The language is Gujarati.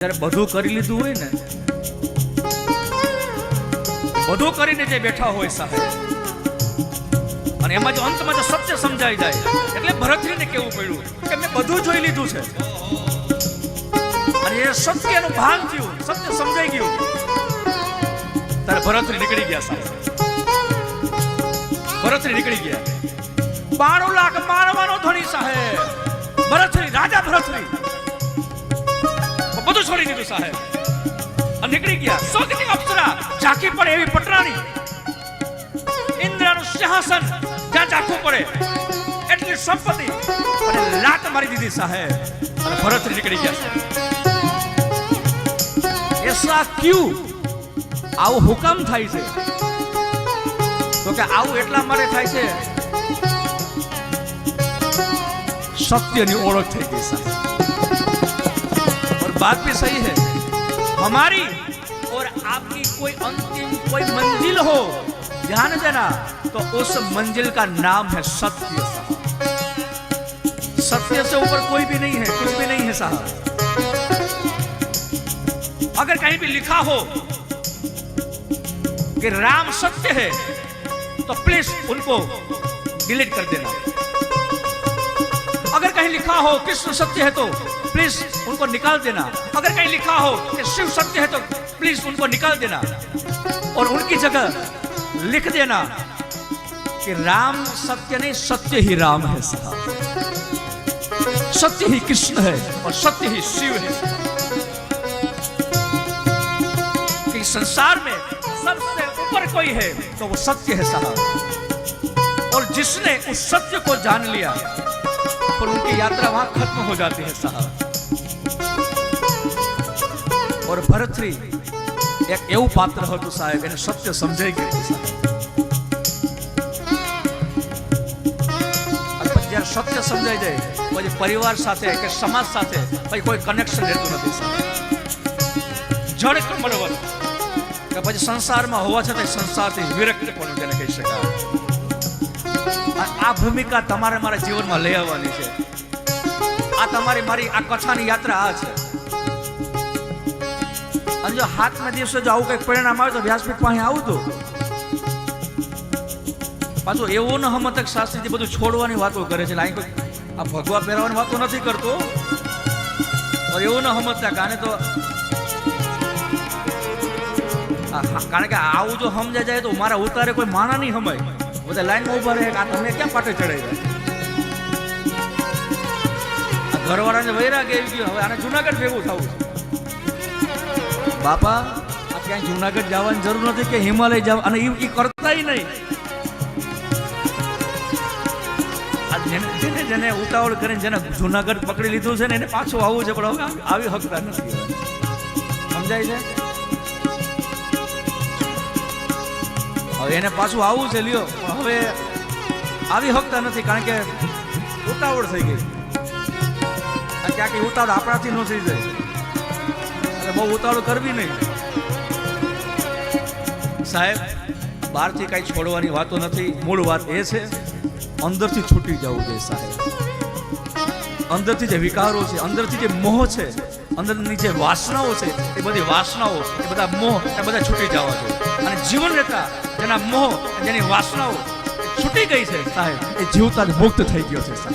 ત્યારે બધું કરી લીધું હોય ને, બધું કરીને જે બેઠા હોય સાહેબ, અને એમાં જો અંતમાં જો સત્ય સમજાઈ જાય, એટલે ભરતરીને કેવું પડ્યું કે મેં બધું જોઈ લીધું છે, અને એ સત્યનું ભાન થયું, સત્ય સમજાઈ ગયું, ત્યારે ભરતરી નીકળી ગયા સાહેબ, ભરતરી નીકળી ગયા. 92 લાખ મારવાનો ધણી સાહેબ, ભરતરી, રાજા ભરતરી બધું છોડી દીધું સાહેબ અને નીકળી ગયા. સોગની અપ્સરા ઝાંખી પડે એવી પટરાણી, ઇન્દ્રનું સિંહાસન જ્યાં ઝાંખું પડે એટલી સંપત્તિ અને લાત મારી દીધી સાહેબ, અને ભરતરી નીકળી ગયા. એસા ક્યું, આવું હુકમ થાય છે? તો કે આવું એટલા માટે થાય છે, સત્યની ઓળખ થઈ ગઈ સાહેબ. बात भी सही है, हमारी और आपकी कोई अंतिम कोई मंजिल हो, ध्यान देना, तो उस मंजिल का नाम है सत्य साहब. सत्य से ऊपर कोई भी नहीं है, कुछ भी नहीं है साहब. अगर कहीं भी लिखा हो कि राम सत्य है, तो प्लीज उनको डिलीट कर देना. अगर कहीं लिखा हो कृष्ण सत्य है, तो प्लीज उनको निकाल देना. अगर कहीं लिखा हो कि शिव सत्य है, तो प्लीज उनको निकाल देना और उनकी जगह लिख देना कि राम सत्य नहीं, सत्य ही राम है साहब. सत्य ही कृष्ण है और सत्य ही शिव है. कि संसार में सबसे ऊपर कोई है तो वो सत्य है साहब. और जिसने उस सत्य को जान लिया, और उनकी यात्रा वहां खत्म हो जाती है साहब. और भरतरी एक એવું પાત્ર હતું સાહેબ, એને સત્ય સમજાઈ ગયું સાહેબ. અને પછી જ્યારે સત્ય સમજાઈ જાય, પછી પરિવાર સાથે કે સમાજ સાથે પછી કોઈ કનેક્શન રહેતું નથી સાહેબ. જડ કમળવત કે પછી સંસારમાં હોવા છતાં સંસારથી વિરક્ત પણ જેને કહી શકાય. આ ભૂમિકા તમારે મારા જીવનમાં લઈ આવવાની છે. આ તમારી મારી આ કથાની યાત્રા આ છે. અને જો હાથના દિવસે જો આવું કંઈક પરિણામ આવે તો વ્યાસપીઠ પાસે આવું તો પાછું એવું ન હમતક શાસ્ત્રીજી બધું છોડવાની વાતો કરે છે. અહીં કોઈ આ ભગવા પહેરવાની વાતો નથી કરતો, એવું ન હમતતા. કારણ કે આવું જો સમજાય જાય તો મારા ઉતારે કોઈ માના નહીં હમાય. બધા લાઈનમાં ઉભા રહે, આ તમે ક્યાં પાટે ચડાઈ રહ્યા? આ ઘરવાળાને વૈરાગ આવી ગયો, હવે આને જુનાગઢ ભેગું થવું છે. બાપા, આ ક્યાંય જુનાગઢ જવાની જરૂર નથી કે હિમાલય જવા, અને એ કરતા નહીં. જેને જેને ઉતાવળ કરીને જેને જુનાગઢ પકડી લીધું છે ને, એને પાછું આવવું છે, પણ હવે આવી હકતા નથી. સમજાય છે? હવે એને પાછું આવવું છે લ્યો, પણ હવે આવી હકતા નથી, કારણ કે ઉતાવળ થઈ ગઈ. ક્યાંક ઉતાવળ આપણાથી ન થઈ જાય, એટલે બહુ ઉતાવળ કરવી નહીં સાહેબ. બહારથી કાંઈ છોડવાની વાતો નથી, મૂળ વાત એ છે અંદરથી છૂટી જવું જોઈએ સાહેબ. અંદરથી જે વિકારો છે, અંદરથી જે મોહ છે, અંદરની જે વાસનાઓ છે, એ બધી વાસનાઓ, એ બધા મોહ, એ બધા છૂટી જવા જોઈએ. અને જીવન રહેતા જેના મોહ, જેની વાસનાઓ છૂટી ગઈ છે સાહેબ, એ જીવતા જ મુક્ત થઈ ગયો છે સાહેબ.